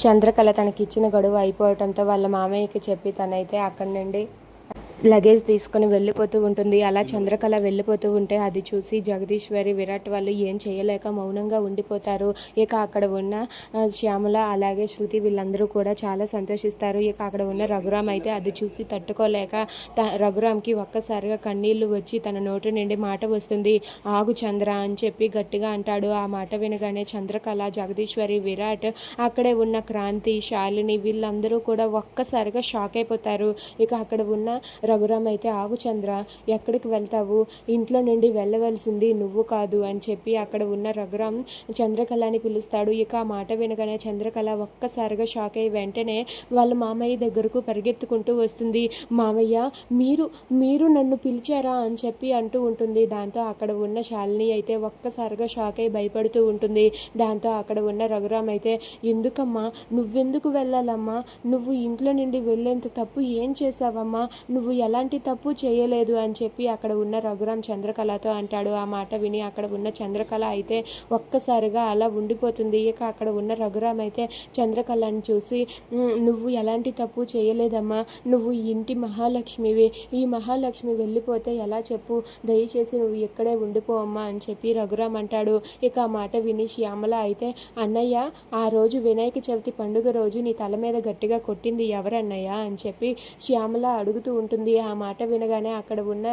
చంద్రకళ తనకిచ్చిన గడువు అయిపోవటంతో వాళ్ళ మామయ్యకి చెప్పి తనైతే అక్కడి నుండి లగేజ్ తీసుకొని వెళ్ళిపోతూ ఉంటుంది. అలా చంద్రకళ వెళ్ళిపోతూ ఉంటే అది చూసి జగదీశ్వరి, విరాట్ వాళ్ళు ఏం చేయలేక మౌనంగా ఉండిపోతారు. ఇక అక్కడ ఉన్న శ్యామల అలాగే శృతి వీళ్ళందరూ కూడా చాలా సంతోషిస్తారు. ఇక అక్కడ ఉన్న రఘురామ్ అయితే అది చూసి తట్టుకోలేక రఘురామ్కి ఒక్కసారిగా కన్నీళ్లు వచ్చి తన నోటి నుండి మాట వస్తుంది. ఆగు చంద్ర అని చెప్పి గట్టిగా అంటాడు. ఆ మాట వినగానే చంద్రకళ, జగదీశ్వరి, విరాట్, అక్కడే ఉన్న క్రాంతి, శాలిని వీళ్ళందరూ కూడా ఒక్కసారిగా షాక్ అయిపోతారు. ఇక అక్కడ ఉన్న రఘురామ్ అయితే ఆగు చంద్ర, ఎక్కడికి వెళ్తావు, ఇంట్లో నుండి వెళ్ళవలసింది నువ్వు కాదు అని చెప్పి అక్కడ ఉన్న రఘురామ్ చంద్రకళని పిలుస్తాడు. ఇక ఆ మాట వినగానే చంద్రకళ ఒక్కసారిగా షాక్ అయ్యి వెంటనే వాళ్ళ మామయ్య దగ్గరకు పరిగెత్తుకుంటూ వస్తుంది. మామయ్య మీరు నన్ను పిలిచారా అని చెప్పి అంటూ ఉంటుంది. దాంతో అక్కడ ఉన్న శాలిని అయితే ఒక్కసారిగా షాక్ అయ్యి భయపడుతూ ఉంటుంది. దాంతో అక్కడ ఉన్న రఘురామ్ అయితే ఎందుకమ్మా, నువ్వెందుకు వెళ్ళాలమ్మా, నువ్వు ఇంట్లో నుండి వెళ్ళేంత తప్పు ఏం చేసావమ్మా, నువ్వు ఎలాంటి తప్పు చేయలేదు అని చెప్పి అక్కడ ఉన్న రఘురామ్ చంద్రకళతో అంటాడు. ఆ మాట విని అక్కడ ఉన్న చంద్రకళ అయితే ఒక్కసారిగా అలా ఉండిపోతుంది. ఇక అక్కడ ఉన్న రఘురామ్ అయితే చంద్రకళని చూసి నువ్వు ఎలాంటి తప్పు చేయలేదమ్మా, నువ్వు ఇంటి మహాలక్ష్మివి, ఈ మహాలక్ష్మి వెళ్ళిపోతే ఎలా చెప్పు, దయచేసి నువ్వు ఇక్కడే ఉండిపోవమ్మా అని చెప్పి రఘురామ్ అంటాడు. ఇక ఆ మాట విని శ్యామల అయితే అన్నయ్య, ఆ రోజు వినాయక చవితి పండుగ రోజు నీ తల మీద గట్టిగా కొట్టింది ఎవరన్నయ్య అని చెప్పి శ్యామల అడుగుతూ ఉంటుంది. ఆ మాట వినగానే అక్కడ ఉన్న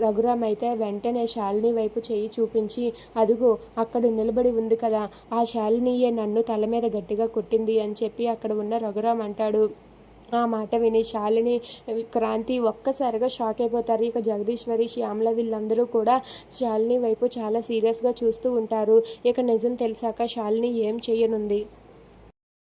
రఘురామ్ అయితే వెంటనే శాలిని వైపు చేయి చూపించి అదుగో అక్కడ నిలబడి ఉంది కదా, ఆ శాలినియే నన్ను తల మీద గట్టిగా కొట్టింది అని చెప్పి అక్కడ ఉన్న రఘురామ్ అంటాడు. ఆ మాట విని శాలిని, క్రాంతి ఒక్కసారిగా షాక్ అయిపోతారు. ఇక జగదీశ్వరి, శ్యామల వీళ్ళందరూ కూడా శాలిని వైపు చాలా సీరియస్గా చూస్తూ ఉంటారు. ఇక నిజం తెలిసాక శాలిని ఏం చేయనుంది.